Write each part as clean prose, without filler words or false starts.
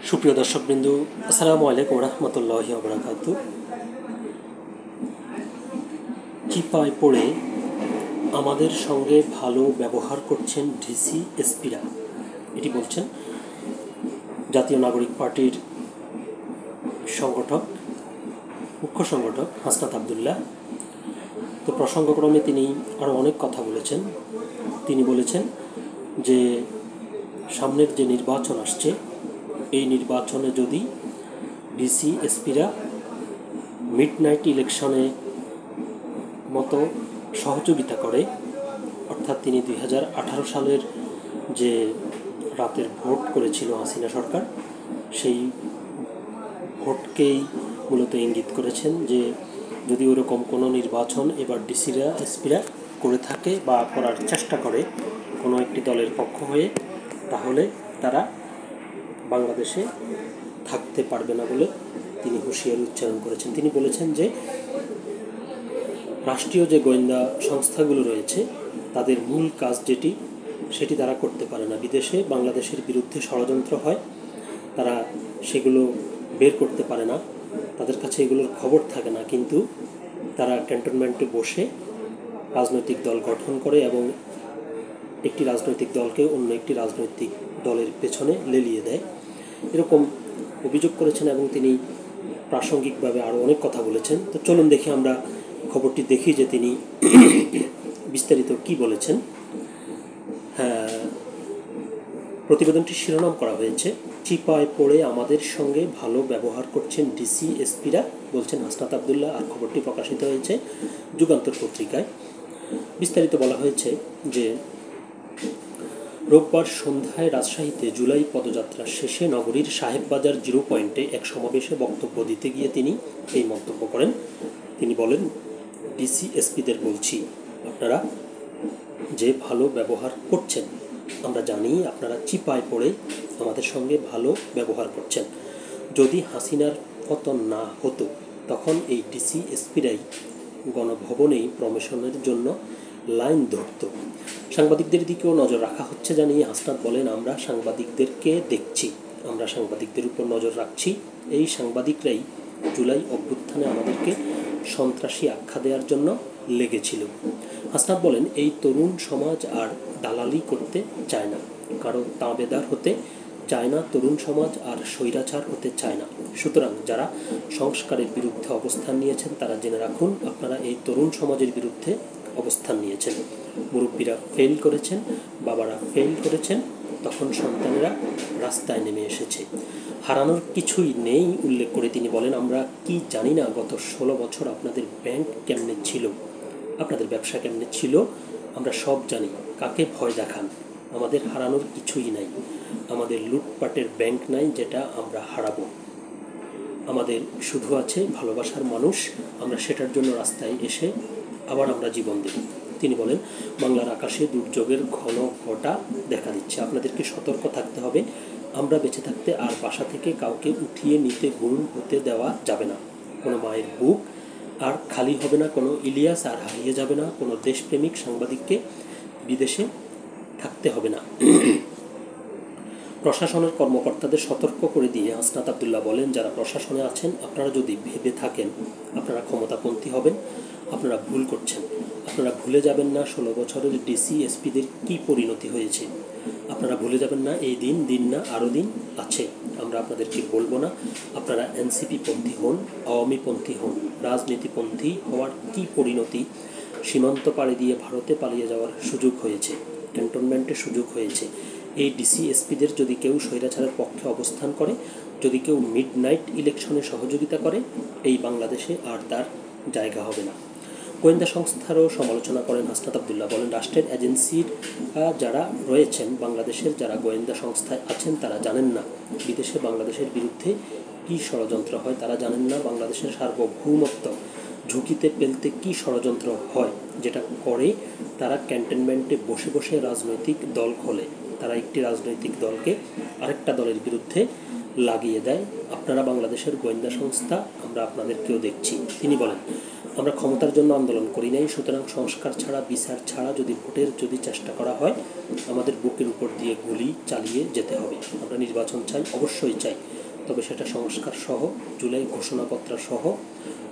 সুপ্রিয় দর্শকবৃন্দু, আসসালামু আলাইকুম রহমতুল্লাহি ওয়া বারাকাতুহু। চিপায় পড়ে আমাদের সঙ্গে ভালো ব্যবহার করছেন ডিসি এসপিরা, এটি বলছেন জাতীয় নাগরিক পার্টির মুখ্য সংগঠক হাসনাত আবদুল্লাহ। তো প্রসঙ্গক্রমে তিনি আরও অনেক কথা বলেছেন। তিনি বলেছেন যে সামনের যে নির্বাচন আসছে, এই নির্বাচনে যদি ডিসি এসপিরা মিডনাইট ইলেকশনে মতো সহযোগিতা করে, অর্থাৎ তিনি 2018 সালের যে রাতের ভোট করেছিল হাসিনা সরকার, সেই ভোটকেই মূলত ইঙ্গিত করেছেন যে যদি ওরকম কোনো নির্বাচন এবার ডিসিরা এসপিরা করে থাকে বা করার চেষ্টা করে কোনো একটি দলের পক্ষ হয়ে, তাহলে তারা বাংলাদেশে থাকতে পারবে না বলে তিনি হুঁশিয়ারি উচ্চারণ করেছেন। তিনি বলেছেন যে রাষ্ট্রীয় যে গোয়েন্দা সংস্থাগুলো রয়েছে তাদের মূল কাজ সেটি তারা করতে পারে না। বিদেশে বাংলাদেশের বিরুদ্ধে ষড়যন্ত্র হয়, তারা সেগুলো বের করতে পারে না, তাদের কাছে এগুলোর খবর থাকে না, কিন্তু তারা ক্যান্টনমেন্টে বসে রাজনৈতিক দল গঠন করে এবং একটি রাজনৈতিক দলকে অন্য একটি রাজনৈতিক দলের পেছনে লেলিয়ে দেয়, এরকম অভিযোগ করেছেন এবং তিনি প্রাসঙ্গিকভাবে আরও অনেক কথা বলেছেন। তো চলুন দেখি, আমরা খবরটি দেখি যে তিনি বিস্তারিত কি বলেছেন। প্রতিবেদনটি শিরোনাম করা হয়েছে, চিপায় পড়ে আমাদের সঙ্গে ভালো ব্যবহার করছেন ডিসি এসপিরা, বলছেন হাসনাত আবদুল্লাহ। আর খবরটি প্রকাশিত হয়েছে যুগান্তর পত্রিকায়। বিস্তারিত বলা হয়েছে যে রোববার সন্ধ্যায় রাজশাহীতে জুলাই পদযাত্রা শেষে নগরীর সাহেববাজার 0 পয়েন্টে এক সমাবেশে বক্তব্য দিতে গিয়ে তিনি এই মন্তব্য করেন। তিনি বলেন, ডিসি এসপিদের বলছি, আপনারা যে ভালো ব্যবহার করছেন আমরা জানি, আপনারা চিপায় পড়ে আমাদের সঙ্গে ভালো ব্যবহার করছেন। যদি হাসিনার পতন না হতো তখন এই ডিসি এসপিরাই গণভবনেই প্রমোশনের জন্য লাইন ধরত। সাংবাদিকদের দিকেও নজর রাখা হচ্ছে জানিয়ে হাসনাত বলেন, আমরা সাংবাদিকদেরকে দেখছি, আমরা সাংবাদিকদের উপর নজর রাখছি। এই সাংবাদিকরাই জুলাই অভ্যুত্থানে আমাদেরকে সন্ত্রাসী আখ্যা দেওয়ার জন্য লেগেছিল। হাসনাত বলেন, এই তরুণ সমাজ আর দালালি করতে চায় না, কারো তাবেদার হতে চায় না, তরুণ সমাজ আর স্বৈরাচার হতে চায় না। সুতরাং যারা সংস্কারের বিরুদ্ধে অবস্থান নিয়েছেন তারা জেনে রাখুন, আপনারা এই তরুণ সমাজের বিরুদ্ধে অবস্থান নিয়েছেন। মুরব্বীরা ফেল করেছেন, বাবারা ফেল করেছেন, তখন সন্তানেরা রাস্তায় নেমে এসেছে। হারানোর কিছুই নেই উল্লেখ করে তিনি বলেন, আমরা কি জানি না গত 16 বছর আপনাদের ব্যাংক কেমনে ছিল, আপনাদের ব্যবসা কেমনে ছিল, আমরা সব জানি। কাকে ভয় দেখান, আমাদের হারানোর কিছুই নাই। আমাদের লুটপাটের ব্যাংক নাই যেটা আমরা হারাবো। আমাদের শুধু আছে ভালোবাসার মানুষ, আমরা সেটার জন্য রাস্তায় এসে আবার আমরা জীবন দেব। তিনি বলেন, বাংলার আকাশে দুর্যোগের ঘন ঘটা দেখা দিচ্ছে, আপনাদেরকে সতর্ক থাকতে হবে। আমরা বেঁচে থাকতে আর বাসা থেকে কাউকে উঠিয়ে নিতে গুম হতে দেওয়া যাবে না। কোনো মায়ের বুক আর খালি হবে না, কোনো ইলিয়াস আর হারিয়ে যাবে না, কোনো দেশপ্রেমিক সাংবাদিককে বিদেশে থাকতে হবে না। প্রশাসনের কর্মকর্তাদের সতর্ক করে দিয়ে হাসনাত আবদুল্লাহ বলেন, যারা প্রশাসনে আছেন আপনারা যদি ভেবে থাকেন আপনারা ক্ষমতাপন্থী হবেন, আপনারা ভুল করছেন। আপনারা ভুলে যাবেন না 16 বছরের ডিসি এসপিদের কী পরিণতি হয়েছে। আপনারা ভুলে যাবেন না এই দিন না আরও দিন আছে। আমরা আপনাদেরকে বলবো না আপনারা এনসিপি পন্থী হন, আওয়ামী পন্থী হন, রাজনীতিপন্থী হওয়ার কী পরিণতি। সীমান্ত পাড়ি দিয়ে ভারতে পালিয়ে যাওয়ার সুযোগ হয়েছে, ক্যান্টনমেন্টে সুযোগ হয়েছে। এই ডিসি এসপিদের যদি কেউ স্বৈরাচারের পক্ষে অবস্থান করে, যদি কেউ মিডনাইট ইলেকশনে সহযোগিতা করে, এই বাংলাদেশে আর তার জায়গা হবে না। গোয়েন্দা সংস্থারও সমালোচনা করেন হাসনাত আবদুল্লাহ, বলেন, রাষ্ট্রের এজেন্সির যারা রয়েছেন, বাংলাদেশের যারা গোয়েন্দা সংস্থায় আছেন তারা জানেন না বিদেশে বাংলাদেশের বিরুদ্ধে কী ষড়যন্ত্র হয়, তারা জানেন না বাংলাদেশের সার্বভৌমত্ব ঝুঁকিতে ফেলতে কী ষড়যন্ত্র হয়, যেটা করে তারা ক্যান্টনমেন্টে বসে বসে রাজনৈতিক দল খোলে, তারা একটি রাজনৈতিক দলকে আরেকটা দলের বিরুদ্ধে লাগিয়ে দেয়। আপনারা বাংলাদেশের গোয়েন্দা সংস্থা, আমরা আপনাদেরকেও দেখছি। তিনি বলেন, আমরা ক্ষমতার জন্য আন্দোলন করি নাই, সুতরাং সংস্কার ছাড়া, বিচার ছাড়া যদি ভোটের চেষ্টা করা হয়, আমাদের বুকের উপর দিয়ে গুলি চালিয়ে যেতে হবে। আমরা নির্বাচন চাই, অবশ্যই চাই, তবে সেটা সংস্কার সহ, জুলাই ঘোষণাপত্র সহ।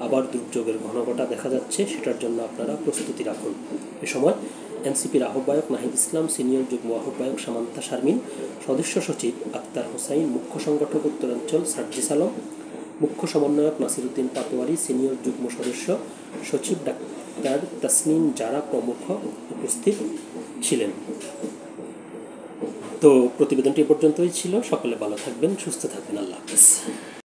আবার দুর্যোগের ঘনঘটা দেখা যাচ্ছে, সেটার জন্য আপনারা প্রস্তুতি রাখুন। এ সময় এনসিপির আহ্বায়ক নাহিদ ইসলাম, সিনিয়র যুগ্ম আহ্বায়ক সামান্তা শারমিন, সদস্য সচিব আক্তার হোসাইন, মুখ্য সংগঠক উত্তরাঞ্চল সার্জিস আলম, মুখ্য সমন্বয়ক নাসিরউদ্দিন পাটোয়ারি, সিনিয়র যুগ্ম সদস্য সচিব ডাক্তার তাসনিম জারা প্রমুখ উপস্থিত ছিলেন। তো প্রতিবেদনটি এ পর্যন্তই ছিল। সকলে ভালো থাকবেন, সুস্থ থাকবেন। আল্লাহ হাফেজ।